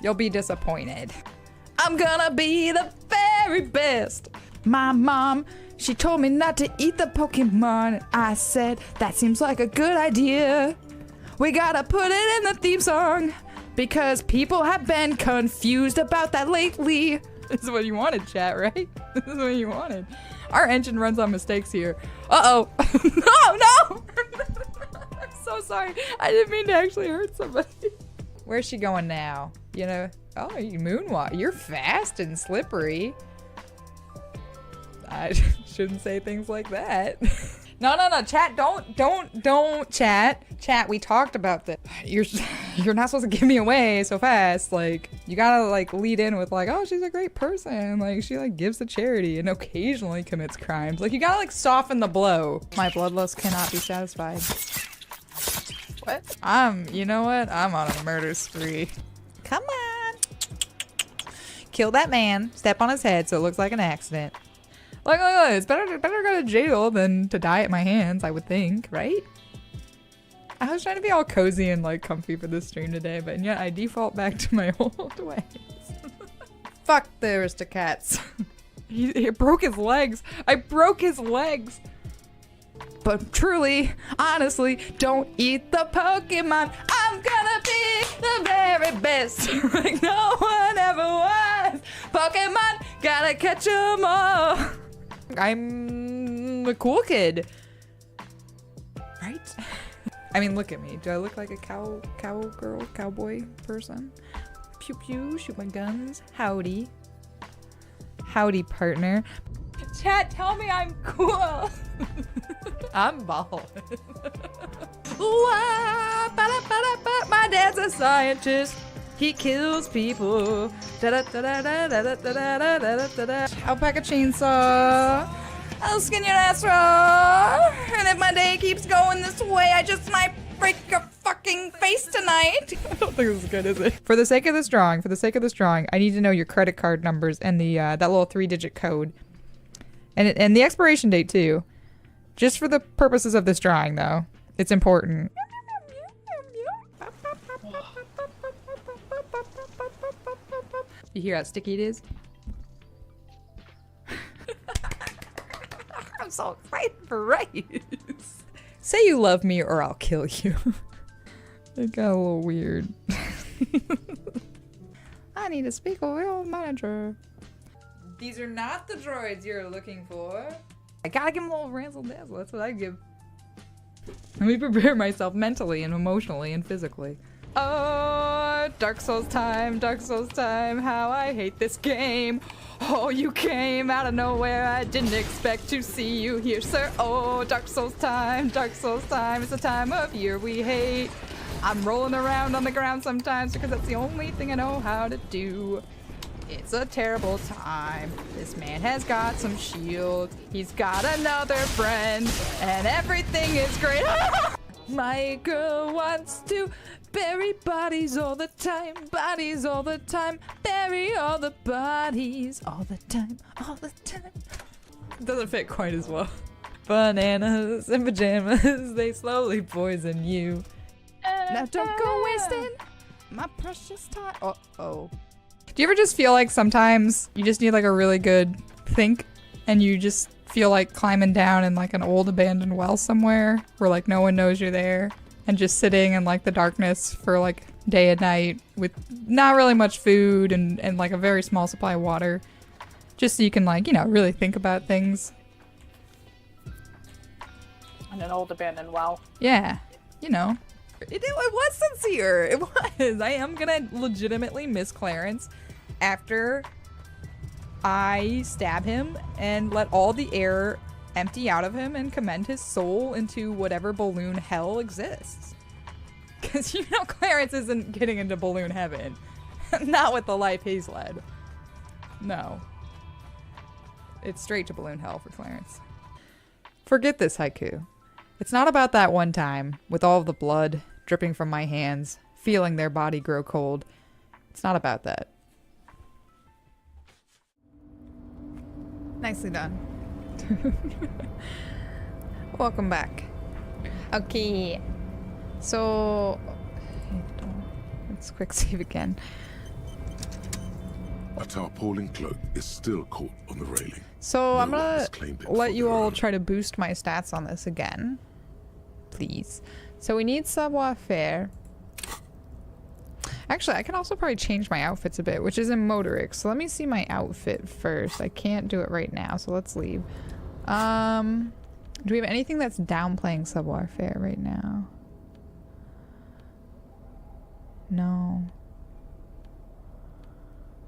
You'll be disappointed. I'm gonna be the very best. My mom, she told me not to eat the Pokemon. I said, that seems like a good idea. We gotta put it in the theme song because people have been confused about that lately. This is what you wanted, chat, right? This is what you wanted. Our engine runs on mistakes here. Uh-oh. No! I'm so sorry. I didn't mean to actually hurt somebody. Where's she going now? You know? Oh, you moonwalk. You're fast and slippery. I shouldn't say things like that. No, chat, don't, chat. Chat, we talked about this. You're not supposed to give me away so fast. Like, you gotta, like, lead in with, like, oh, she's a great person. Like, she, like, gives to charity and occasionally commits crimes. Like, you gotta, like, soften the blow. My bloodlust cannot be satisfied. What? You know what? I'm on a murder spree. Come on. Kill that man. Step on his head so it looks like an accident. Look, it's better to go to jail than to die at my hands, I would think, right? I was trying to be all cozy and like comfy for this stream today, but yet I default back to my old ways. Fuck the Aristocats. He broke his legs. I broke his legs. But truly, honestly, don't eat the Pokemon. I'm gonna be the very best. Like no one ever was. Pokemon, gotta catch 'em all. I'm a cool kid. Right? I mean, look at me. Do I look like a cowboy person? Pew pew, shoot my guns. Howdy. Howdy, partner. Chat, tell me I'm cool. I'm bald. My dad's a scientist. He kills people. I'll pack a chainsaw. I'll skin your ass raw. And if my day keeps going this way, I just might break your fucking face tonight. I don't think this is good, is it? For the sake of this drawing, I need to know your credit card numbers and the that little 3-digit code. And the expiration date too. Just for the purposes of this drawing though. It's important. You hear how sticky it is? I'm so excited for Rice. Say you love me or I'll kill you. It got a little weird. I need to speak with your manager. These are not the droids you're looking for. I gotta give him a little razzle dazzle. That's what I give. Let me prepare myself mentally and emotionally and physically. Oh, Dark Souls time, how I hate this game. Oh, you came out of nowhere, I didn't expect to see you here, sir. Oh, Dark Souls time, it's the time of year we hate. I'm rolling around on the ground sometimes because that's the only thing I know how to do. It's a terrible time. This man has got some shield. He's got another friend, and everything is great. My girl wants to bury bodies all the time, bury all the bodies all the time. Doesn't fit quite as well. Bananas and pajamas, they slowly poison you. Now don't go wasting my precious time. Uh-oh. Do you ever just feel like sometimes you just need like a really good think and you just feel like climbing down in like an old abandoned well somewhere where like no one knows you're there and just sitting in like the darkness for like day and night with not really much food and like a very small supply of water just so you can like, you know, really think about things. In an old abandoned well. Yeah, you know. It was sincere. It was. I am gonna legitimately miss Clarence after I stab him and let all the air empty out of him and commend his soul into whatever balloon hell exists. Because you know Clarence isn't getting into balloon heaven. Not with the life he's led. No. It's straight to balloon hell for Clarence. Forget this haiku. It's not about that one time with all of the blood dripping from my hands, feeling their body grow cold. It's not about that. Nicely done. Welcome back. Okay. So, let's quick save again. A tarpaulin cloak is still caught on the railing. So I'm No one gonna has claimed it let for you their all own. try to boost my stats on this again. Please. So we need savoir-faire. Actually, I can also probably change my outfits a bit, which is in motorics. So let me see my outfit first. I can't do it right now, so let's leave. Do we have anything that's downplaying savoir-faire right now? No.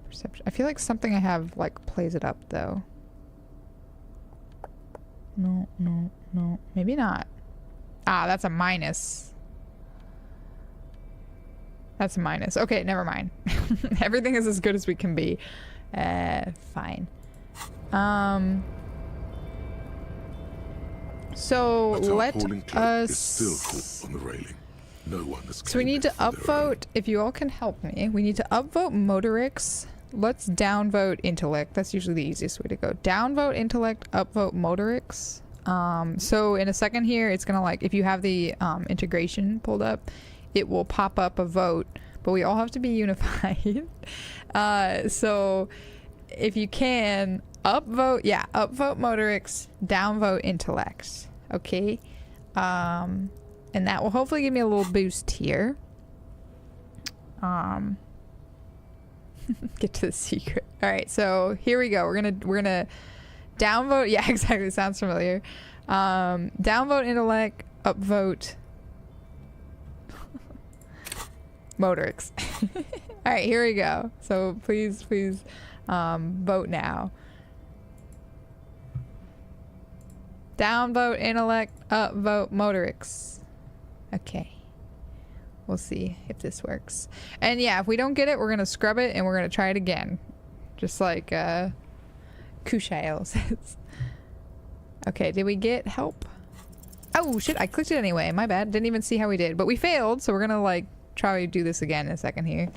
Perception. I feel like something I have like plays it up though. No, no, no. Maybe not. Ah, that's a minus. That's a minus. Okay, never mind. Everything is as good as we can be. Fine. So let us. Is still caught on the railing. No one has So we claimed need to it for their own. upvote. If you all can help me, we need to upvote motorics. Let's downvote intellect. That's usually the easiest way to go. Downvote intellect, upvote motorics. So in a second here, it's gonna like if you have the integration pulled up, it will pop up a vote. But we all have to be unified. So if you can upvote, yeah, upvote motorics, downvote intellect. Okay. And that will hopefully give me a little boost here. Get to the secret. All right, so here we go. We're gonna downvote. Yeah, exactly. Sounds familiar. Downvote intellect, upvote motorics. All right, here we go. So please, vote now. Downvote intellect, upvote motorics. Okay. We'll see if this works. And yeah, if we don't get it, we're gonna scrub it and we're gonna try it again. Just like Kushael says. Okay, did we get help? Oh shit, I clicked it anyway. My bad. Didn't even see how we did. But we failed, so we're gonna like try to do this again in a second here.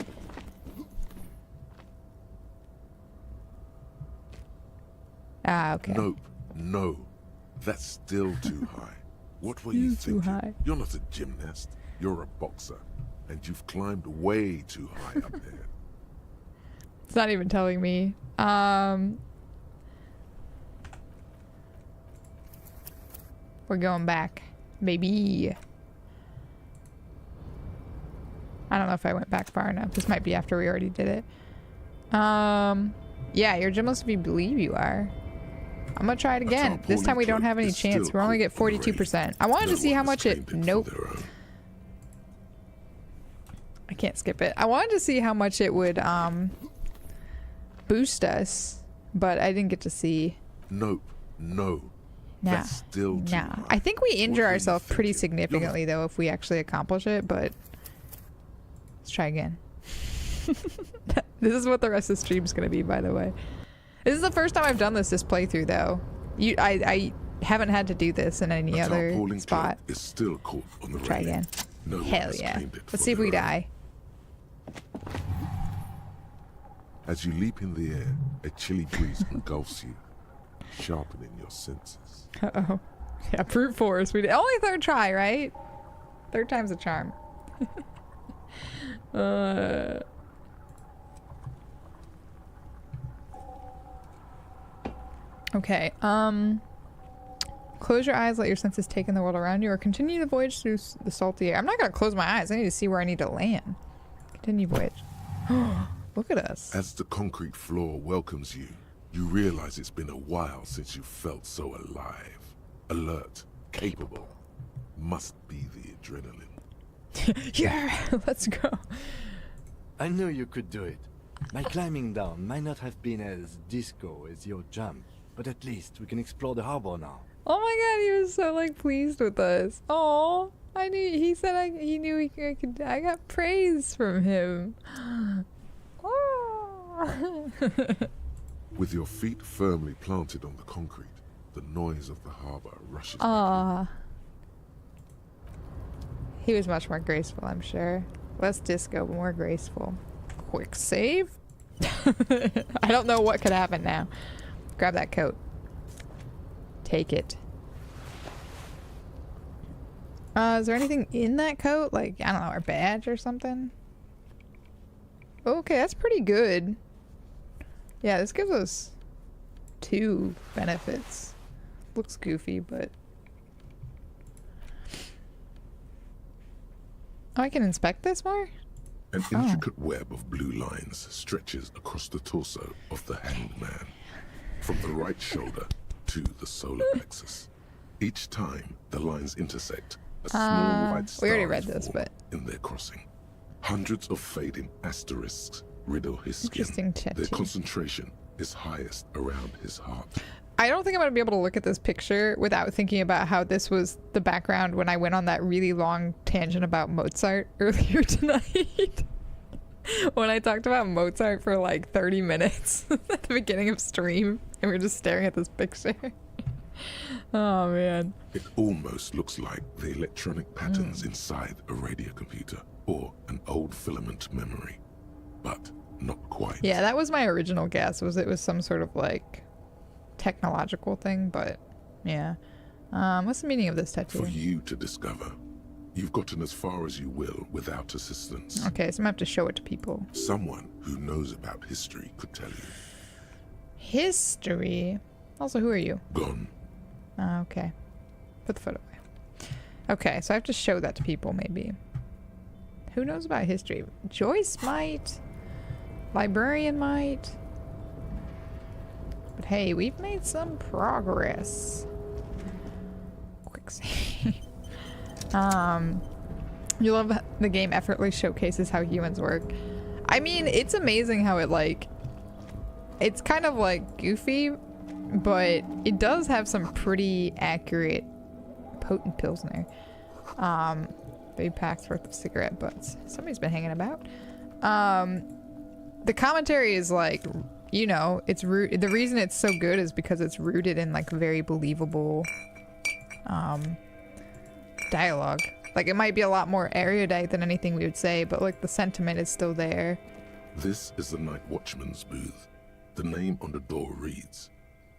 Ah, okay. Nope. No. That's still too high. What were you Still too thinking? high. You're not a gymnast. You're a boxer. And you've climbed way too high up there. It's not even telling me. We're going back. Maybe. I don't know if I went back far enough. This might be after we already did it. Yeah, you're gymnast if you believe you are. I'm gonna try it again. This time we don't have any chance. We're only get 42%. I wanted to see how much it... Nope. I can't skip it. I wanted to see how much it would boost us, but I didn't get to see. Nope. No. Nah. That's still too high. I think we injure What were you ourselves pretty thinking? significantly though if we actually accomplish it, but let's try again. This is what the rest of the stream's gonna be, by the way. This is the first time I've done this playthrough though. I haven't had to do this in any other spot. Is still caught on the Try railing. again. No one Hell has yeah. claimed it Let's for see if we their own. die. As you leap in the air, a chilly breeze engulfs you, sharpening your senses. Uh-oh. Yeah, brute force. We did only third try, right? Third time's a charm. Okay. Close your eyes, let your senses take in the world around you, or continue the voyage through the salty air. I'm not gonna close my eyes. I need to see where I need to land. Continue voyage. Look at us. As the concrete floor welcomes you, you realize it's been a while since you felt so alive, alert, capable. Must be the adrenaline. Yeah, let's go. I knew you could do it. My climbing down might not have been as disco as your jump, but at least we can explore the harbor now. Oh my god, he was so like pleased with us. Oh, I knew he said he knew I could. I got praise from him. Oh. With your feet firmly planted on the concrete, the noise of the harbor rushes back Aw. He was much more graceful, I'm sure. Less disco, but more graceful. Quick save? I don't know what could happen now. Grab that coat. Take it. Is there anything in that coat? Like, I don't know, our badge or something? Okay, that's pretty good. Yeah, this gives us 2 benefits. Looks goofy, but... Oh, I can inspect this more? An intricate web of blue lines stretches across the torso of the hanged man, from the right shoulder to the solar plexus. Each time the lines intersect, a small white star we already read is this, formed but... in their crossing. Hundreds of fading asterisks riddle his skin. Interesting tattoo. Their concentration is highest around his heart. I don't think I'm going to be able to look at this picture without thinking about how this was the background when I went on that really long tangent about Mozart earlier tonight. When I talked about Mozart for like 30 minutes at the beginning of stream, and we were just staring at this picture. Oh, man. It almost looks like the electronic patterns inside a radio computer or an old filament memory, but not quite. Yeah, that was my original guess, was it was some sort of like technological thing, but yeah. What's the meaning of this tattoo? For you to discover. You've gotten as far as you will without assistance. Okay, so I'm gonna have to show it to people. Someone who knows about history could tell you. History? Also, who are you? Gone. Okay. Put the photo away. Okay, so I have to show that to people, maybe. Who knows about history? Joyce might. Librarian might. But hey, we've made some progress. Quick save. You love the game effortlessly showcases how humans work. I mean, it's amazing how it like... It's kind of like goofy, but it does have some pretty accurate potent pilsner. Big packs worth of cigarette butts. Somebody's been hanging about. The commentary is like, you know, it's the reason it's so good is because it's rooted in like very believable dialogue. Like, it might be a lot more erudite than anything we would say, but like the sentiment is still there. This is the night watchman's booth. The name on the door reads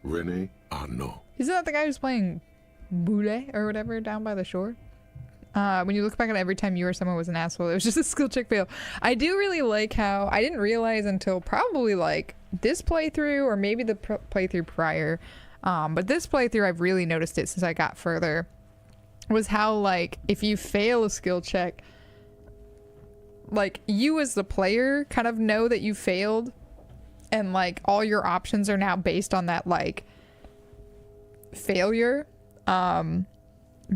René Arnaud. Isn't that the guy who's playing Boulet or whatever down by the shore? When you look back at every time you or someone was an asshole, it was just a skill check fail. I do really like how I didn't realize until probably like this playthrough or maybe the playthrough prior, but this playthrough I've really noticed it since I got further, was how like if you fail a skill check, like you as the player kind of know that you failed, and like all your options are now based on that like failure.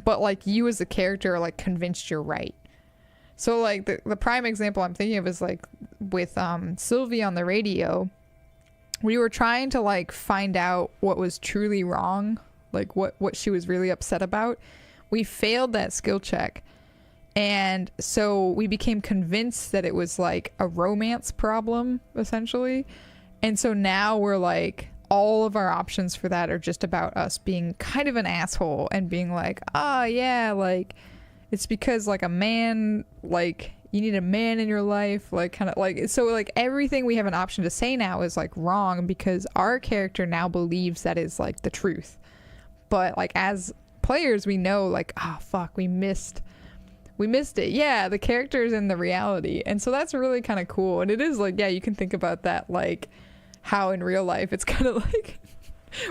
But like you as a character are like convinced you're right. So like the prime example I'm thinking of is like with Sylvie on the radio. We were trying to like find out what was truly wrong, like what she was really upset about. We failed that skill check, and so we became convinced that it was like a romance problem essentially. And so now we're like, all of our options for that are just about us being kind of an asshole and being like, oh yeah, like it's because like a man, like you need a man in your life, like kind of like, so like everything we have an option to say now is like wrong because our character now believes that is like the truth. But like as players, we know like, oh fuck, we missed it. Yeah, the character is in the reality. And so that's really kind of cool. And it is like, yeah, you can think about that like how in real life it's kind of like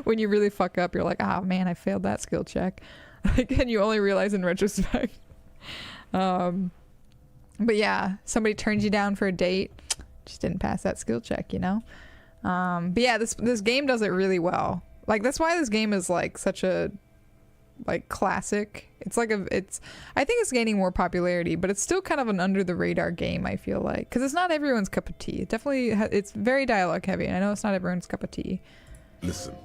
when you really fuck up, you're like, oh man, I failed that skill check. Like, and you only realize in retrospect. But yeah, somebody turns you down for a date, just didn't pass that skill check, you know. But yeah, this game does it really well. Like that's why this game is like such a like classic. It's like I think it's gaining more popularity, but it's still kind of an under the radar game, I feel like, because it's not everyone's cup of tea. It definitely it's very dialogue heavy, and I know it's not everyone's cup of tea. Listen,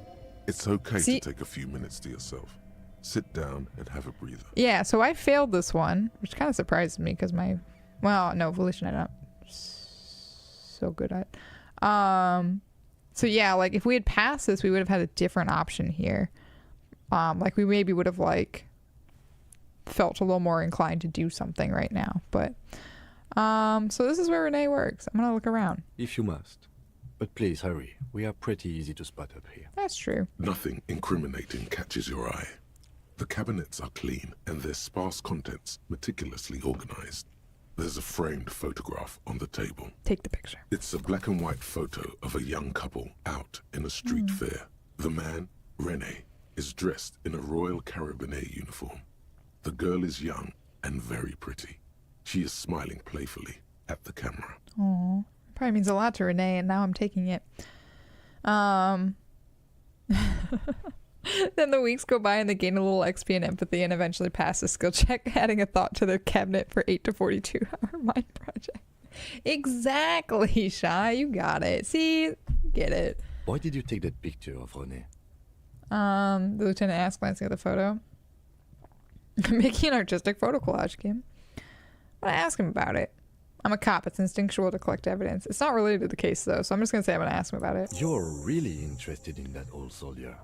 it's okay to take a few minutes to yourself. Sit down and have a breather. Yeah, so I failed this one, which kind of surprised me because volition I'm not so good at. So yeah, like if we had passed this, we would have had a different option here. Like we maybe would have like felt a little more inclined to do something right now, but so this is where Renee works. I'm gonna look around. If you must, but please hurry. We are pretty easy to spot up here. That's true. Nothing incriminating catches your eye. The cabinets are clean and their sparse contents meticulously organized. There's a framed photograph on the table. Take the picture. It's a black and white photo of a young couple out in a street fair. The man, Rene, is dressed in a Royal Carabinieri uniform. The girl is young and very pretty. She is smiling playfully at the camera. Aww. Probably means a lot to Renee, and now I'm taking it. Then the weeks go by and they gain a little XP and empathy and eventually pass a skill check, adding a thought to their cabinet for 8 to 42 hour mind project. Exactly, Shy. You got it. See? Get it. Why did you take that picture of René? The lieutenant asked, glancing at the photo. I'm making an artistic photo collage, Kim. I'm gonna ask him about it. I'm a cop. It's instinctual to collect evidence. It's not related to the case, though, so I'm just gonna say I'm gonna ask him about it. You're really interested in that old soldier.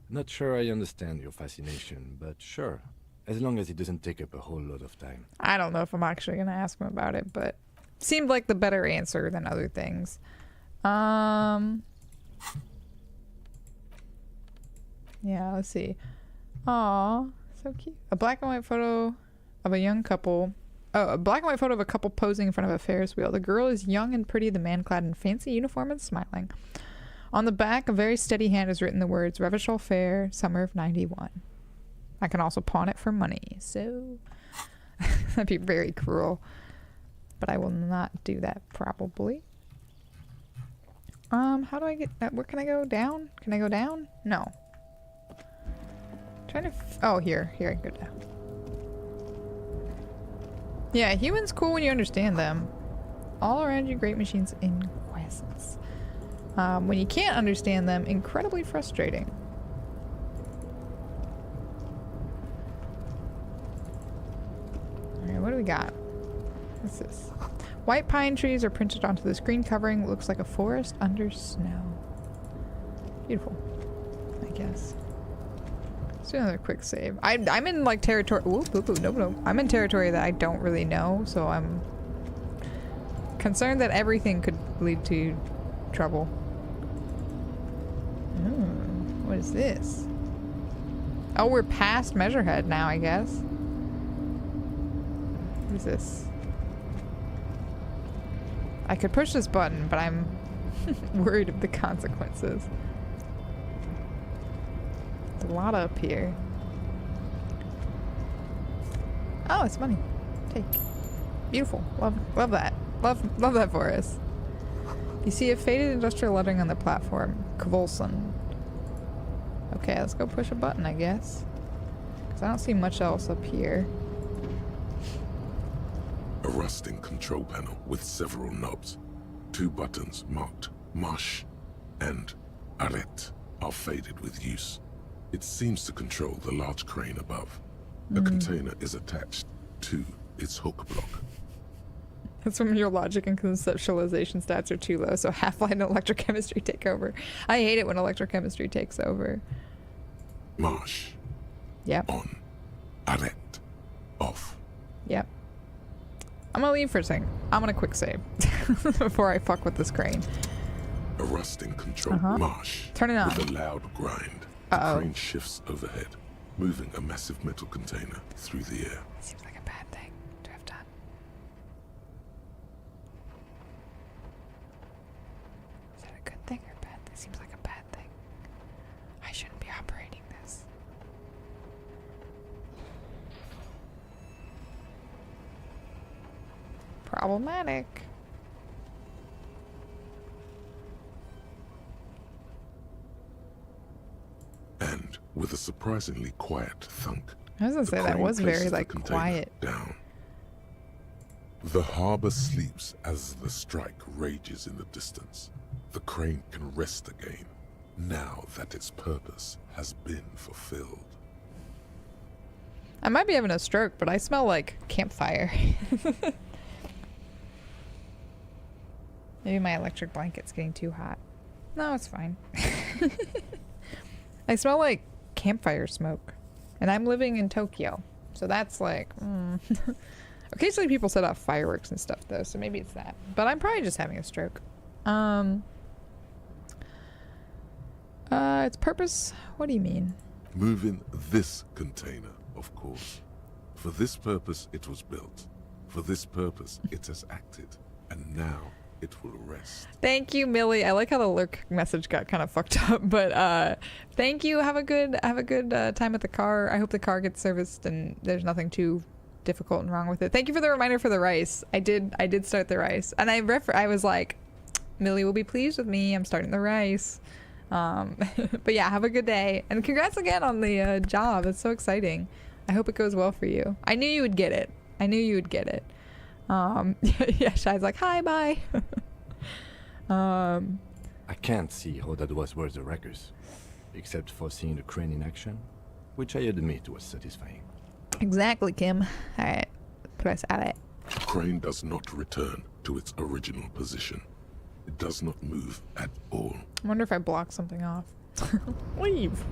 Not sure I understand your fascination, but sure. As long as it doesn't take up a whole lot of time. I don't know if I'm actually gonna ask him about it, but seemed like the better answer than other things. Yeah, let's see. Aw, so cute. A black and white photo of a young couple. Oh, a black and white photo of a couple posing in front of a Ferris wheel. The girl is young and pretty, the man clad in fancy uniform and smiling. On the back, a very steady hand has written the words, Revachol Fair, summer of 91. I can also pawn it for money, so that'd be very cruel. But I will not do that, probably. How do I get that? Where can I go? Down? Can I go down? No. Trying to oh, here I can go down. Yeah, humans cool when you understand them. All around you, great machines in quests. When you can't understand them, incredibly frustrating. Alright, what do we got? What's this? White pine trees are printed onto the screen covering what looks like a forest under snow. Beautiful, I guess. Let's do another quick save. I'm in like territory. No. I'm in territory that I don't really know, so I'm concerned that everything could lead to trouble. What is this? Oh, we're past Measurehead now, I guess. What is this? I could push this button, but I'm worried of the consequences. There's a lot up here. Oh, it's money. Take. Beautiful. Love that. Love that for us. You see a faded industrial lettering on the platform. Kvolson. Okay, let's go push a button, I guess. Because I don't see much else up here. A rusting control panel with several knobs. 2 buttons marked Marche and Arrête are faded with use. It seems to control the large crane above. A container is attached to its hook block. That's when your logic and conceptualization stats are too low, so half-light and electrochemistry take over. I hate it when electrochemistry takes over. Marche. Yep. On. Arrête. Off. Yep. I'm gonna leave for a second. I'm gonna quick save before I fuck with this crane. A rusting control marche. Turn it on. With a loud grind. The crane shifts overhead, moving a massive metal container through the air. Seems like a bad thing to have done. Is that a good thing or bad? That seems like a bad thing. I shouldn't be operating this. Problematic. And with a surprisingly quiet thunk, I was gonna say that was very like quiet. Down. The harbor sleeps as the strike rages in the distance. The crane can rest again, now that its purpose has been fulfilled. I might be having a stroke, but I smell like campfire. Maybe my electric blanket's getting too hot. No, it's fine. I smell like campfire smoke. And I'm living in Tokyo. So that's like... Occasionally people set off fireworks and stuff though, so maybe it's that. But I'm probably just having a stroke. Its purpose? What do you mean? Moving this container, of course. For this purpose it was built. For this purpose, it has acted, and now it will rest. Thank you, Millie. I like how the lurk message got kind of fucked up, but thank you. Have a good time at the car. I hope the car gets serviced and there's nothing too difficult and wrong with it. Thank you for the reminder for the rice. I did start the rice, and I was like, Millie will be pleased with me. I'm starting the rice. But yeah, have a good day, and congrats again on the job. It's so exciting. I hope it goes well for you. I knew you would get it. Yeah, Shai's like, hi, bye. I can't see how that was worth the wreckers, except for seeing the crane in action, which I admit was satisfying. Exactly, Kim. Alright, press at it. The crane does not return to its original position. It does not move at all. I wonder if I block something off. Leave.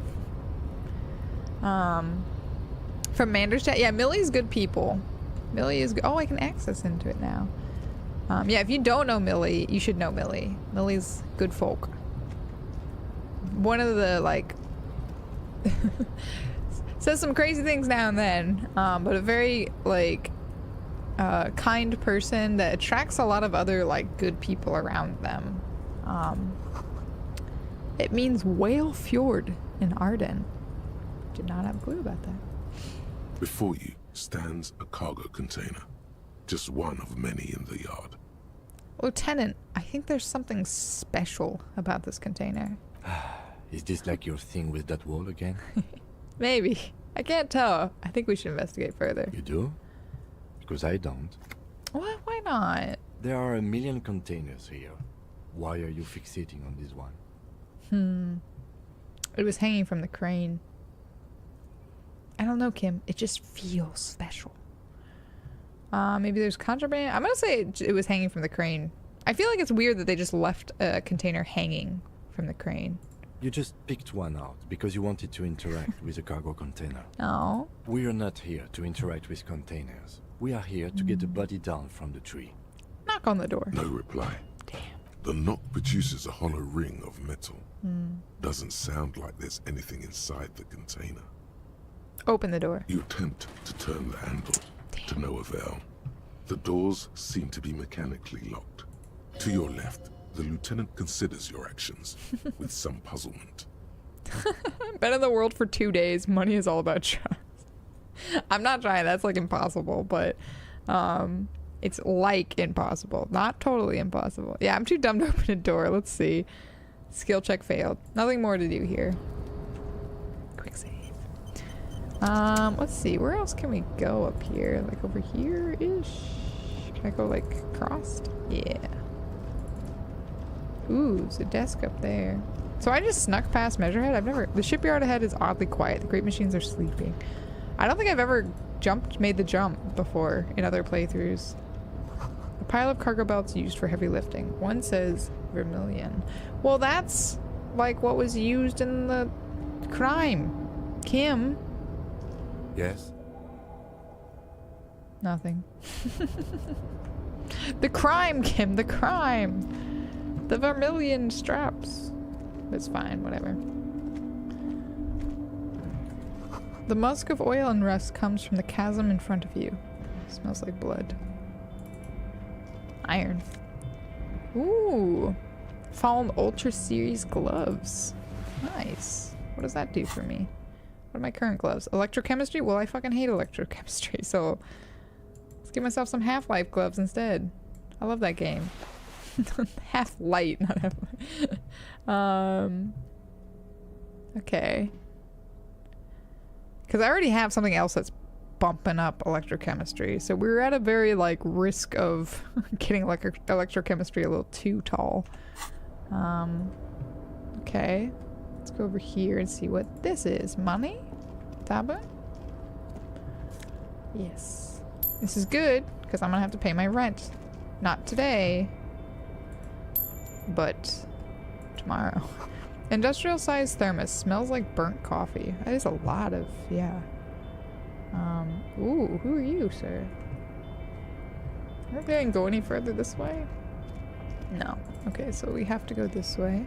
From Mander's chat, yeah, Millie's good people. Millie is good. Oh, I can access into it now. Yeah, if you don't know Millie, you should know Millie. Millie's good folk. One of the, like, says some crazy things now and then, but a very, like, kind person that attracts a lot of other, like, good people around them. It means Whale Fjord in Arden. Did not have a clue about that. Before you stands a cargo container, just one of many in the yard. Lieutenant, I think there's something special about this container. Is this like your thing with that wall again? Maybe. I can't tell. I think we should investigate further. You do? Because I don't. What? Why not? There are a million containers here. Why are you fixating on this one? It was hanging from the crane. I don't know, Kim. It just feels special. Maybe there's contraband. I'm gonna say it was hanging from the crane. I feel like it's weird that they just left a container hanging from the crane. You just picked one out because you wanted to interact with a cargo container. Oh. We are not here to interact with containers. We are here to get the body down from the tree. Knock on the door. No reply. Damn. The knock produces a hollow ring of metal. Doesn't sound like there's anything inside the container. Open the door. You attempt to turn the handle, to no avail. The doors seem to be mechanically locked. To your left, the lieutenant considers your actions with some puzzlement. Been in the world for 2 days. Money is all about trust. I'm not trying. That's like impossible, but it's like impossible. Not totally impossible. Yeah, I'm too dumb to open a door. Let's see. Skill check failed. Nothing more to do here. Quick save. Let's see. Where else can we go up here? Like over here-ish? Can I go like crossed? Yeah. Ooh, there's a desk up there. So I just snuck past Measurehead. The shipyard ahead is oddly quiet. The great machines are sleeping. I don't think I've ever made the jump before in other playthroughs. A pile of cargo belts used for heavy lifting. One says vermilion. Well, that's like what was used in the crime. Kim. Yes? Nothing. The crime, Kim, the crime. The vermilion straps. It's fine, whatever. The musk of oil and rust comes from the chasm in front of you. It smells like blood. Iron. Ooh. Fallen Ultra Series gloves. Nice. What does that do for me? What are my current gloves? Electrochemistry? Well, I fucking hate electrochemistry, so let's give myself some Half-Life gloves instead. I love that game. Half-Light, not Half-Life. Okay. Because I already have something else that's bumping up electrochemistry, so we're at a very, like, risk of getting electrochemistry a little too tall. Okay. Let's go over here and see what this is. Money? Taba? Yes. This is good, because I'm gonna have to pay my rent. Not today, but tomorrow. Industrial sized thermos. Smells like burnt coffee. That is a lot of, yeah. Ooh, who are you, sir? I don't think I can go any further this way. No. Okay, so we have to go this way.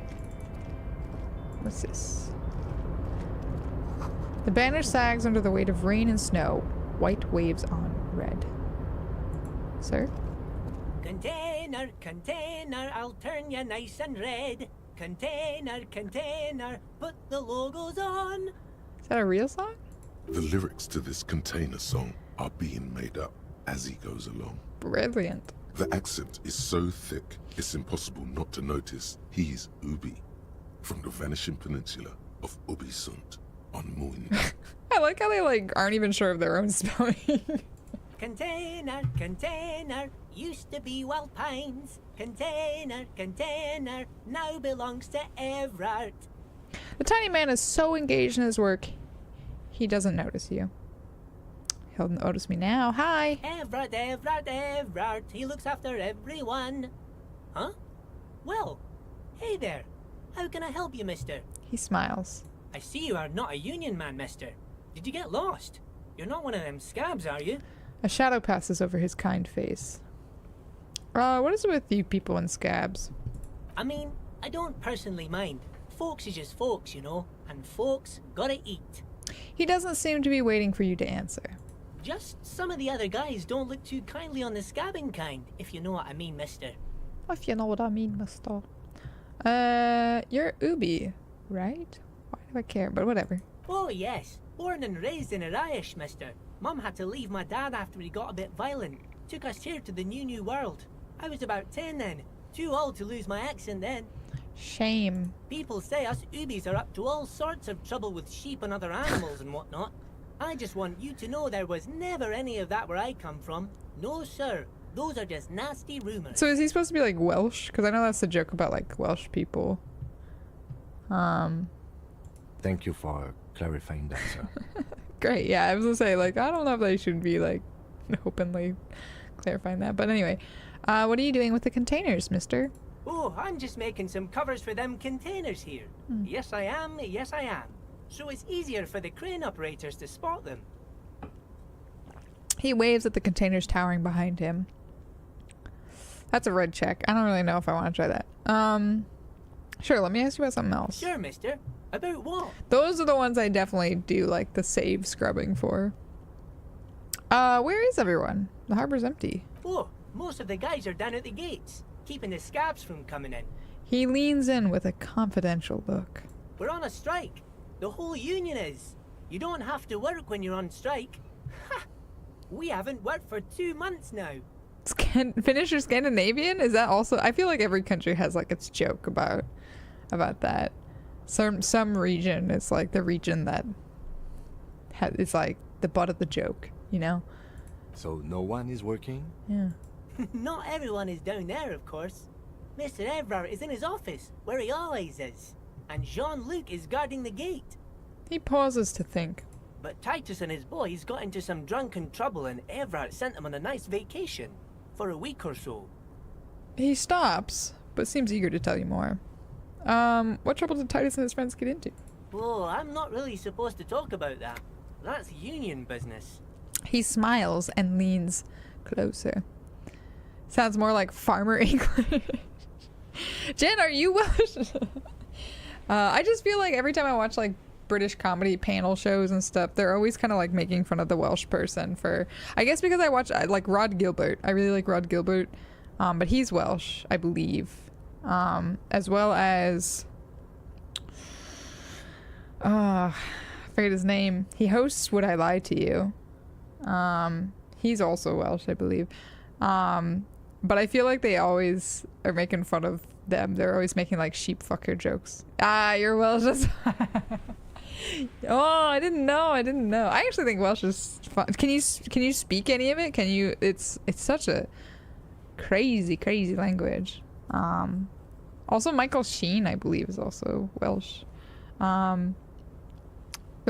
What's this? The banner sags under the weight of rain and snow. White waves on red. Sir? Container, container, I'll turn you nice and red. Container, container, put the logos on. Is that a real song? The lyrics to this container song are being made up as he goes along. Brilliant. The accent is so thick, it's impossible not to notice he's Ubi, from the vanishing peninsula of Ubisund on Moon. I like how they like aren't even sure of their own spelling. Container, container, used to be Wild Pines. Container, container, now belongs to Everard. The tiny man is so engaged in his work, he doesn't notice you. He'll notice me now. Hi. Everard, Everard, Everard, he looks after everyone. Huh? Well, hey there. How can I help you, mister? He smiles. I see you are not a union man, mister. Did you get lost? You're not one of them scabs, are you? A shadow passes over his kind face. What is it with you people in scabs? I mean, I don't personally mind. Folks is just folks, you know, and folks gotta eat. He doesn't seem to be waiting for you to answer. Just some of the other guys don't look too kindly on the scabbing kind, if you know what I mean, mister. If you know what I mean, mister. You're Ubi, right? Why do I care? But whatever. Oh, yes. Born and raised in Irish, mister. Mum had to leave my dad after he got a bit violent. Took us here to the new world. I was about 10 then. Too old to lose my accent then. Shame. People say us Ubis are up to all sorts of trouble with sheep and other animals and whatnot. I just want you to know there was never any of that where I come from. No, sir. Those are just nasty rumors. So is he supposed to be like Welsh? Because I know that's a joke about like Welsh people. Thank you for clarifying that, sir. Great. Yeah, I was gonna say like I don't know if they should be like openly clarifying that. But anyway, what are you doing with the containers, mister? Oh, I'm just making some covers for them containers here. Yes, I am. Yes, I am. So it's easier for the crane operators to spot them. He waves at the containers towering behind him. That's a red check. I don't really know if I want to try that. Sure, let me ask you about something else. Sure, mister. About what? Those are the ones I definitely do like the save scrubbing for. Where is everyone? The harbor's empty. Oh, most of the guys are down at the gates, keeping the scabs from coming in. He leans in with a confidential look. We're on a strike. The whole union is. You don't have to work when you're on strike. Ha! We haven't worked for 2 months now. Finnish or Scandinavian? Is that also? I feel like every country has like its joke about that. Some region is like the region that it's like the butt of the joke, you know? So no one is working? Yeah. Not everyone is down there, of course. Mr. Everard is in his office, where he always is. And Jean-Luc is guarding the gate. He pauses to think. But Titus and his boys got into some drunken trouble and Everard sent them on a nice vacation. For a week or so. He stops, but seems eager to tell you more. What trouble did Titus and his friends get into? Oh, I'm not really supposed to talk about that. That's union business. He smiles and leans closer. Sounds more like farmer English. Jen, are you Welsh? I just feel like every time I watch like British comedy panel shows and stuff, they're always kind of like making fun of the Welsh person for, I guess because I like Rod Gilbert. I really like Rod Gilbert, but he's Welsh, I believe, as well as I forget his name. He hosts Would I Lie to You. He's also Welsh, I believe, but I feel like they always are making fun of them. They're always making like sheep fucker jokes. You're Welsh. Oh, I didn't know. I actually think Welsh is fun. Can you speak any of it? Can you? It's such a crazy language. Also Michael Sheen, I believe, is also Welsh. The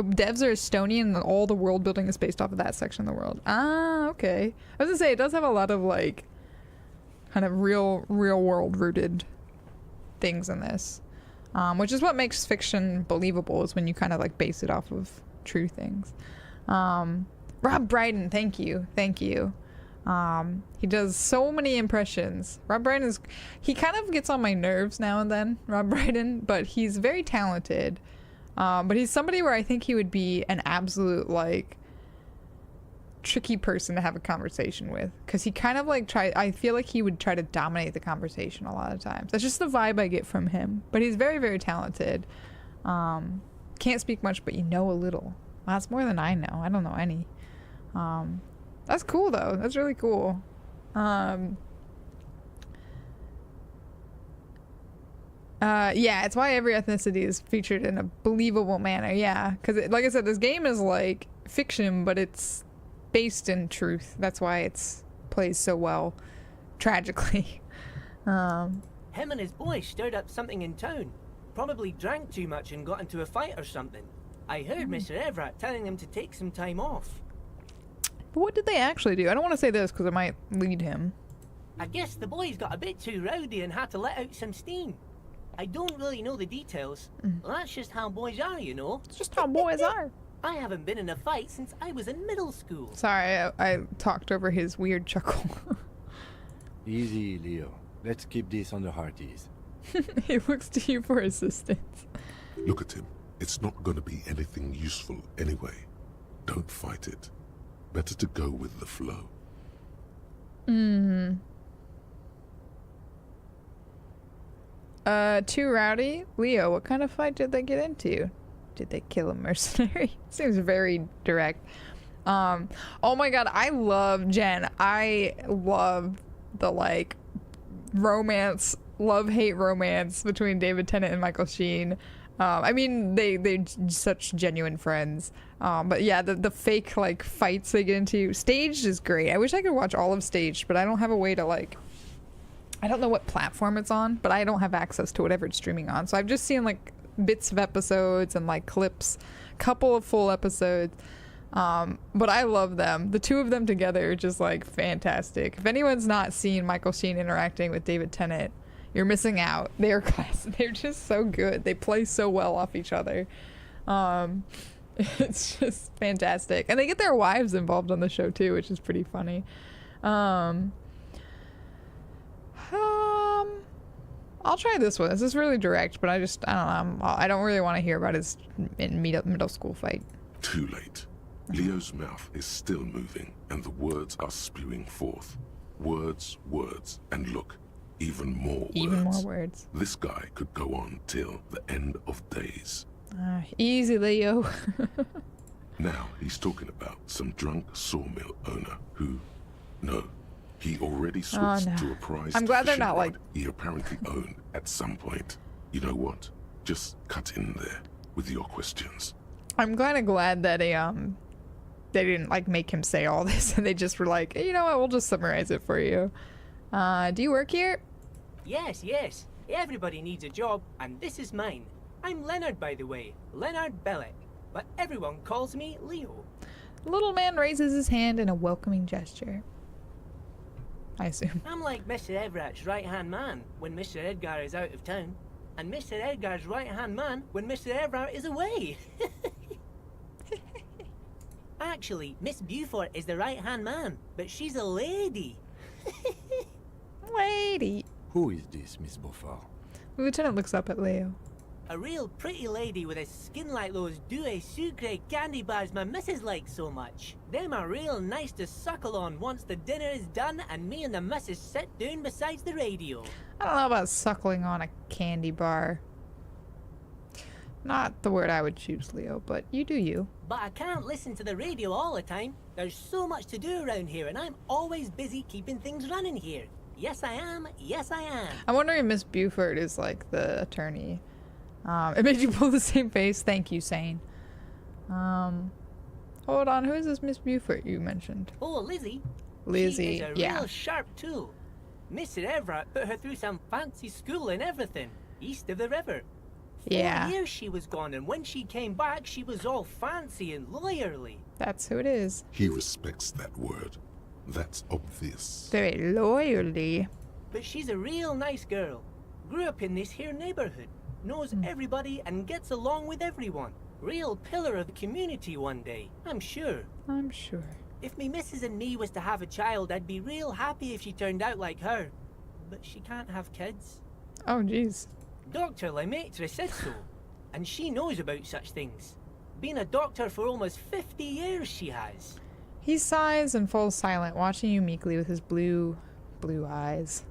devs are Estonian and all the world building is based off of that section of the world. Okay. I was gonna say it does have a lot of like kind of real world rooted things in this. Which is what makes fiction believable, is when you kind of like base it off of true things. Rob Brydon, thank you. He does so many impressions. Rob Brydon he kind of gets on my nerves now and then, Rob Brydon, but he's very talented. But he's somebody where I think he would be an absolute like tricky person to have a conversation with, because he kind of like I feel like he would try to dominate the conversation a lot of times. That's just the vibe I get from him. But he's very, very talented. Can't speak much, but you know a little. Well, that's more than I know. I don't know any. That's cool though. That's really cool. Yeah, it's why every ethnicity is featured in a believable manner. Yeah, because like I said, this game is like fiction, but it's based in truth. That's why it's plays so well, tragically. Him and his boy stirred up something in town. Probably drank too much and got into a fight or something. I heard Mr. Everett telling him to take some time off. But what did they actually do? I don't want to say this because it might lead him. I guess the boys got a bit too rowdy and had to let out some steam. I don't really know the details. That's just how boys are, you know. It's just how boys are. I haven't been in a fight since I was in middle school. Sorry, I talked over his weird chuckle. Easy, Leo. Let's keep this on the hearties. He looks to you for assistance. Look at him. It's not going to be anything useful anyway. Don't fight it. Better to go with the flow. Too rowdy? Leo, what kind of fight did they get into? Did they kill a mercenary? Seems very direct. Oh my god, I love Jen. I love the like romance, love-hate romance between David Tennant and Michael Sheen. I mean, they're such genuine friends. But yeah, the fake like fights they get into. Staged is great. I wish I could watch all of Staged, but I don't have a way to like. I don't know what platform it's on, but I don't have access to whatever it's streaming on. So I've just seen like bits of episodes and like clips, couple of full episodes. But I love them. The two of them together are just like fantastic. If anyone's not seen Michael Sheen interacting with David Tennant, you're missing out. They're just so good. They play so well off each other. It's just fantastic. And they get their wives involved on the show too, which is pretty funny. I'll try this one. This is really direct, but I don't know. I don't really want to hear about his middle school fight. Too late. Leo's mouth is still moving, and the words are spewing forth. Words, words, and look, even more words. Even more words. This guy could go on till the end of days. Easy, Leo. Now he's talking about some drunk sawmill owner who, no, he already switched to a prized I'm glad they're fishing not rod like he apparently owned at some point. You know what? Just cut in there with your questions. I'm kind of glad that they didn't like make him say all this, and they just were like, hey, you know what? We'll just summarize it for you. Do you work here? Yes, yes. Everybody needs a job, and this is mine. I'm Leonard, by the way. Leonard Bellick. But everyone calls me Leo. The little man raises his hand in a welcoming gesture. I assume. I'm like Mr. Everett's right-hand man when Mr. Edgar is out of town, and Mr. Edgar's right-hand man when Mr. Everett is away. Actually, Miss Beaufort is the right-hand man, but she's a lady. Lady. Who is this, Miss Beaufort? The lieutenant looks up at Leo. A real pretty lady with a skin like those douce sucre candy bars my missus likes so much. Them are real nice to suckle on once the dinner is done and me and the missus sit down beside the radio. I don't know about suckling on a candy bar. Not the word I would choose, Leo, but you do you. But I can't listen to the radio all the time. There's so much to do around here and I'm always busy keeping things running here. Yes, I am. Yes, I am. I'm wondering if Miss Beaufort is like the attorney. It made you pull the same face. Thank you, Sane. Hold on. Who is this Miss Beaufort you mentioned? Oh, Lizzie. Lizzie, She is a real sharp tool. Mr. Everett put her through some fancy school and everything, east of the river. 4 years she was gone, and when she came back, she was all fancy and lawyerly. That's who it is. He respects that word. That's obvious. Very loyally. But she's a real nice girl. Grew up in this here neighborhood. Knows everybody and gets along with everyone. Real pillar of the community one day, I'm sure. I'm sure. If me missus and me was to have a child, I'd be real happy if she turned out like her. But she can't have kids. Oh, jeez. Dr. Lemaitre said so, and she knows about such things. Been a doctor for almost 50 years, she has. He sighs and falls silent, watching you meekly with his blue eyes.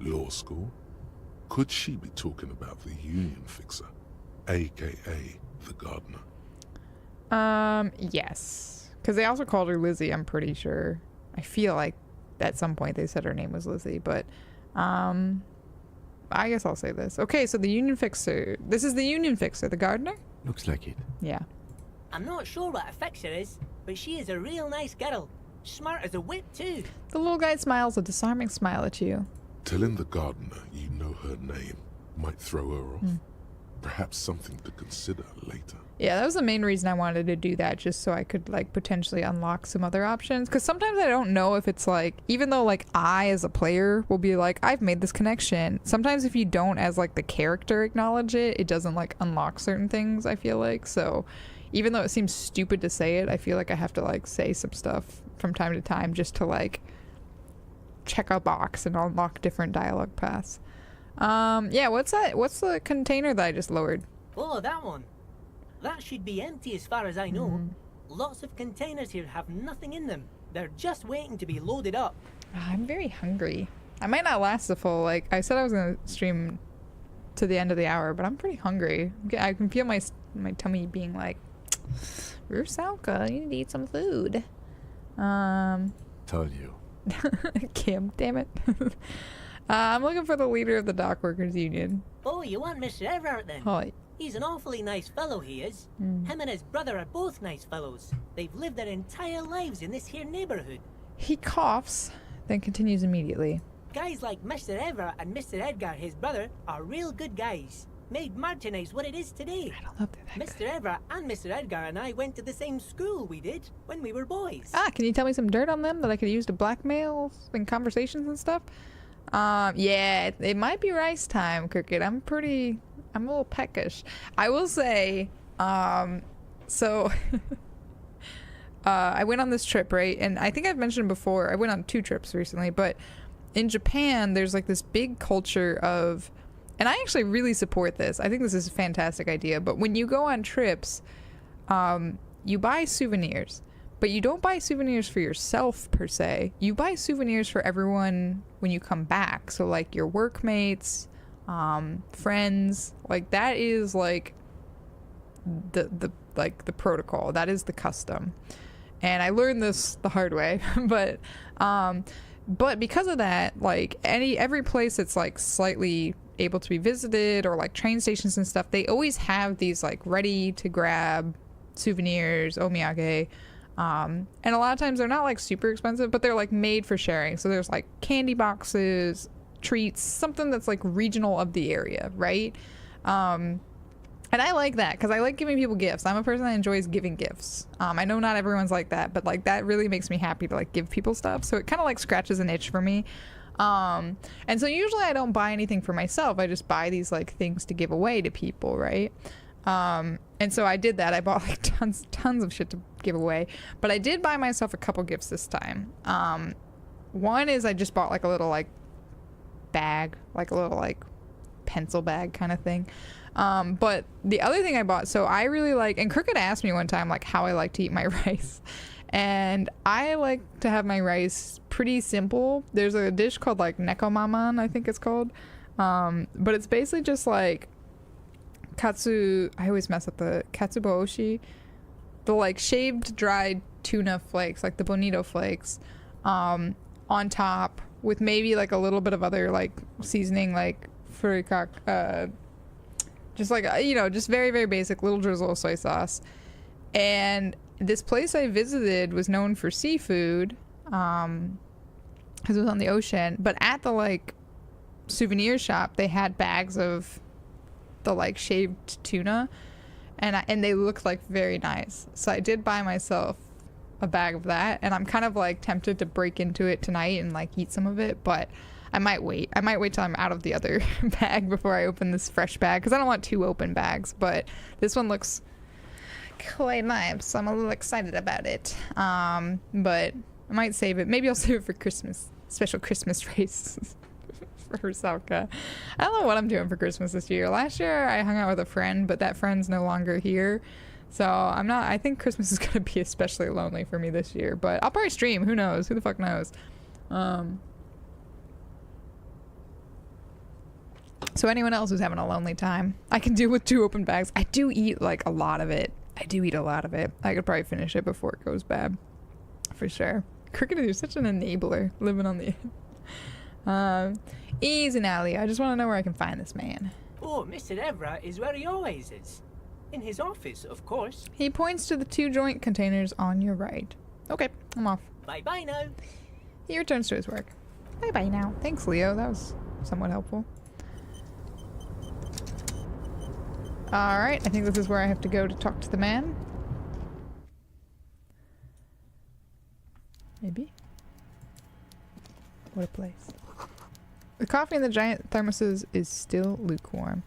Law school? Could she be talking about the union fixer, aka the gardener? Yes. Because they also called her Lizzie, I'm pretty sure. I feel like at some point they said her name was Lizzie, but I guess I'll say this. Okay, so the union fixer. This is the union fixer, the gardener? Looks like it. Yeah. I'm not sure what a fixer is, but she is a real nice girl. Smart as a whip, too. The little guy smiles a disarming smile at you. Telling the gardener you know her name might throw her off. Perhaps something to consider later. Yeah, that was the main reason I wanted to do that, just so I could like potentially unlock some other options. Because sometimes I don't know if it's like, even though like I as a player will be like, I've made this connection. Sometimes if you don't as like the character acknowledge it, it doesn't like unlock certain things, I feel like. So even though it seems stupid to say it, I feel like I have to like say some stuff from time to time just to like check a box and unlock different dialogue paths. Yeah, what's that? What's the container that I just lowered? Oh, that one. That should be empty as far as I know. Lots of containers here have nothing in them. They're just waiting to be loaded up. I'm very hungry. I might not last the full, like, I said I was going to stream to the end of the hour, but I'm pretty hungry. I can feel my tummy being like, Rusalka, you need to eat some food. Told you. Kim, damn it. I'm looking for the leader of the dock workers union. Oh, you want Mr. Everett then? Hi. He's an awfully nice fellow, he is. Him and his brother are both nice fellows. They've lived their entire lives in this here neighborhood. He coughs, then continues immediately. Guys like Mr. Everett and Mr. Edgar, his brother, are real good guys. Made Martinez what it is today. I don't know if they're that Mr. Everett and Mr. Edgar and I went to the same school we did when we were boys. Can you tell me some dirt on them that I could use to blackmail in conversations and stuff? Yeah, it might be rice time, Cricket. I'm a little peckish. I will say, so I went on this trip, right? And I think I've mentioned before, I went on 2 trips recently, but in Japan, there's like this big culture of, and I actually really support this. I think this is a fantastic idea, but when you go on trips, you buy souvenirs. But you don't buy souvenirs for yourself, per se. You buy souvenirs for everyone when you come back. So, like, your workmates, friends. Like, that is, like, the protocol. That is the custom. And I learned this the hard way. But because of that, like, every place that's, like, slightly able to be visited, or, like, train stations and stuff, they always have these, like, ready-to-grab souvenirs, omiyage. And a lot of times they're not like super expensive, but they're like made for sharing. So there's like candy boxes, treats, something that's like regional of the area, right? And I like that because I like giving people gifts. I'm a person that enjoys giving gifts. I know not everyone's like that, but like that really makes me happy to like give people stuff. So it kind of like scratches an itch for me. And so usually I don't buy anything for myself. I just buy these like things to give away to people, right? And so I did that. I bought like tons of shit to give away, but I did buy myself a couple gifts this time. One is I just bought like a little like bag, like a little like pencil bag kind of thing. But the other thing I bought, so I really like, and Crooked asked me one time like how I like to eat my rice, and I like to have my rice pretty simple. There's a dish called like nekomaman, I think it's called, but it's basically just like I always mess up the katsuboshi, the like shaved dried tuna flakes, like the bonito flakes, on top with maybe like a little bit of other like seasoning, like furikake, just like, you know, just very, very basic, little drizzle of soy sauce. And this place I visited was known for seafood, because it was on the ocean, but at the like souvenir shop they had bags of the like shaved tuna, and they looked like very nice. So I did buy myself a bag of that, and I'm kind of like tempted to break into it tonight and like eat some of it, but I might wait till I'm out of the other bag before I open this fresh bag, because I don't want 2 open bags. But this one looks quite nice, so I'm a little excited about it. But I might save it. Maybe I'll save it for Christmas, special Christmas race. For Rusalka. I don't know what I'm doing for Christmas this year. Last year I hung out with a friend, but that friend's no longer here, So I'm not, I think Christmas is gonna be especially lonely for me this year, but I'll probably stream, who knows, who the fuck knows. So anyone else who's having a lonely time, I can do with 2 open bags. I do eat like a lot of it. I could probably finish it before it goes bad. For sure. Cricket is such an enabler, living on the easy now, Leo. I just want to know where I can find this man. Oh, Mr. Everett is where he always is. In his office, of course. He points to the 2 joint containers on your right. Okay, I'm off. Bye-bye now. He returns to his work. Bye-bye now. Thanks, Leo. That was somewhat helpful. Alright, I think this is where I have to go to talk to the man. Maybe? What a place. The coffee in the giant thermoses is still lukewarm.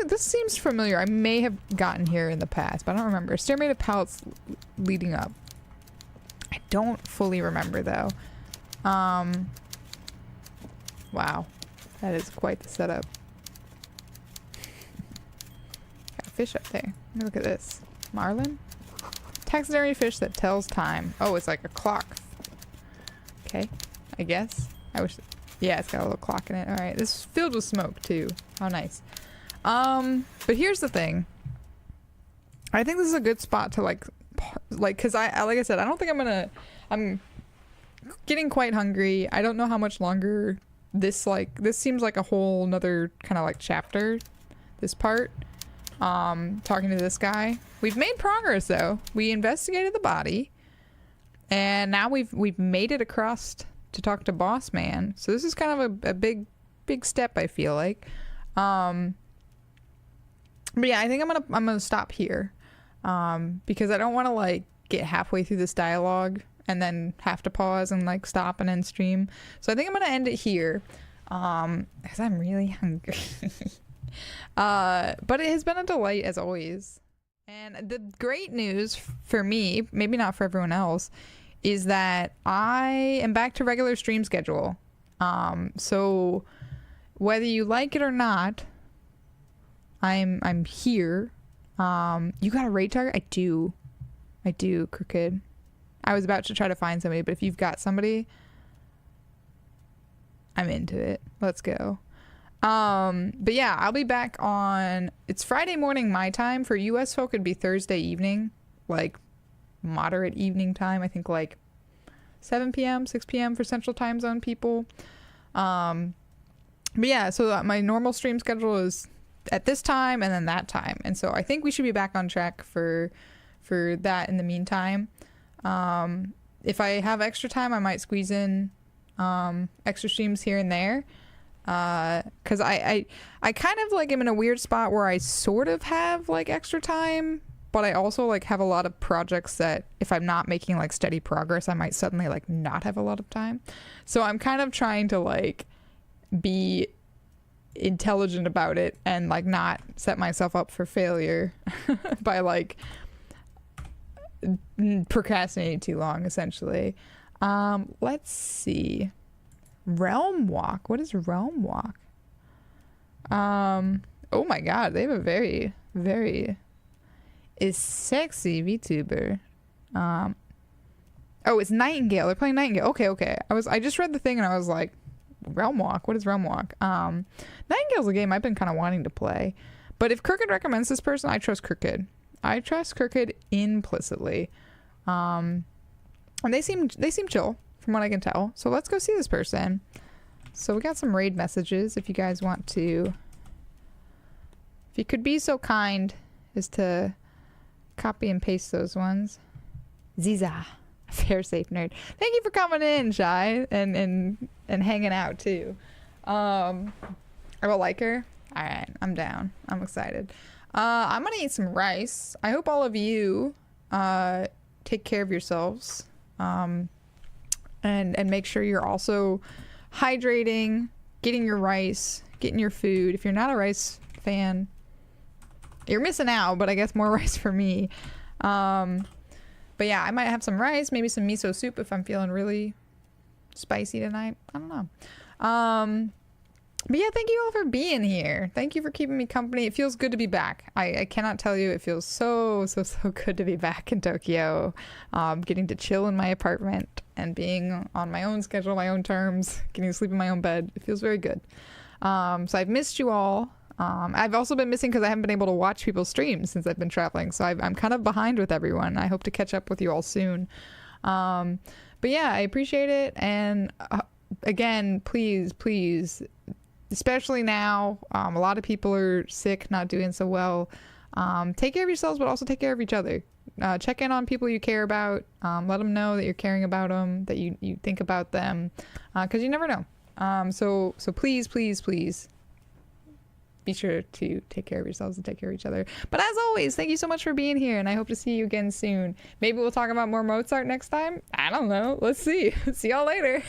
This seems familiar. I may have gotten here in the past, but I don't remember. A stair made of pallets leading up. I don't fully remember, though. Wow. That is quite the setup. Got a fish up there. Let me look at this. Marlin? Taxidermy fish that tells time. Oh, it's like a clock. Okay, I guess. I wish... Yeah, it's got a little clock in it. Alright, this is filled with smoke, too. How nice. But here's the thing. I think this is a good spot to, like, because like I said, I don't think I'm getting quite hungry. I don't know how much longer this seems like a whole nother kind of like chapter, this part. Talking to this guy. We've made progress though. We investigated the body and now we've made it across to talk to Boss Man. So this is kind of a big step, I feel like. But yeah, I think I'm gonna stop here. Because I don't want to like get halfway through this dialogue and then have to pause and like stop and end stream. So I think I'm gonna end it here. Because I'm really hungry. But it has been a delight as always. And the great news for me, maybe not for everyone else, is that I am back to regular stream schedule. So whether you like it or not, I'm here. You got a raid target? I do, Crooked. I was about to try to find somebody, but if you've got somebody, I'm into it. Let's go. But yeah, I'll be back on, it's Friday morning my time. For US folk it'd be Thursday evening, like moderate evening time. I think like 7 p.m. 6 p.m. for Central Time Zone people. But yeah, so my normal stream schedule is at this time and then that time, and so I think we should be back on track for that in the meantime. If I have extra time, I might squeeze in extra streams here and there. Because I kind of like am in a weird spot where I sort of have like extra time, but I also like have a lot of projects that if I'm not making like steady progress, I might suddenly like not have a lot of time. So I'm kind of trying to like be intelligent about it and like not set myself up for failure by like procrastinating too long, essentially. Let's see. Realm Walk. What is Realm Walk? Oh my god, they have a very, very sexy VTuber. Oh, it's Nightingale. They're playing Nightingale. Okay. I just read the thing and I was like, Realm Walk? What is Realm Walk? Nightingale's a game I've been kind of wanting to play. But if Crooked recommends this person, I trust Crooked. I trust Crooked implicitly. And they seem chill from what I can tell. So let's go see this person. So we got some raid messages if you guys want to. If you could be so kind as to copy and paste those ones. Ziza, fair safe nerd. Thank you for coming in, Shy, and hanging out too. I will like her. All right, I'm down. I'm excited. I'm gonna eat some rice. I hope all of you take care of yourselves. And make sure you're also hydrating, getting your rice, getting your food. If you're not a rice fan, you're missing out, but I guess more rice for me. But yeah, I might have some rice, maybe some miso soup if I'm feeling really spicy tonight. I don't know. But yeah, thank you all for being here. Thank you for keeping me company. It feels good to be back. I cannot tell you, it feels so good to be back in Tokyo. Getting to chill in my apartment and being on my own schedule, my own terms, getting to sleep in my own bed. It feels very good. So I've missed you all. I've also been missing because I haven't been able to watch people's streams since I've been traveling. So I'm kind of behind with everyone. I hope to catch up with you all soon. But yeah, I appreciate it. And again, please, especially now, a lot of people are sick, not doing so well. Take care of yourselves, but also take care of each other. Check in on people you care about. Let them know that you're caring about them, that you think about them, because you never know. So please be sure to take care of yourselves and take care of each other. But as always, thank you so much for being here, and I hope to see you again soon. Maybe we'll talk about more Mozart next time. I don't know. Let's see. See y'all later.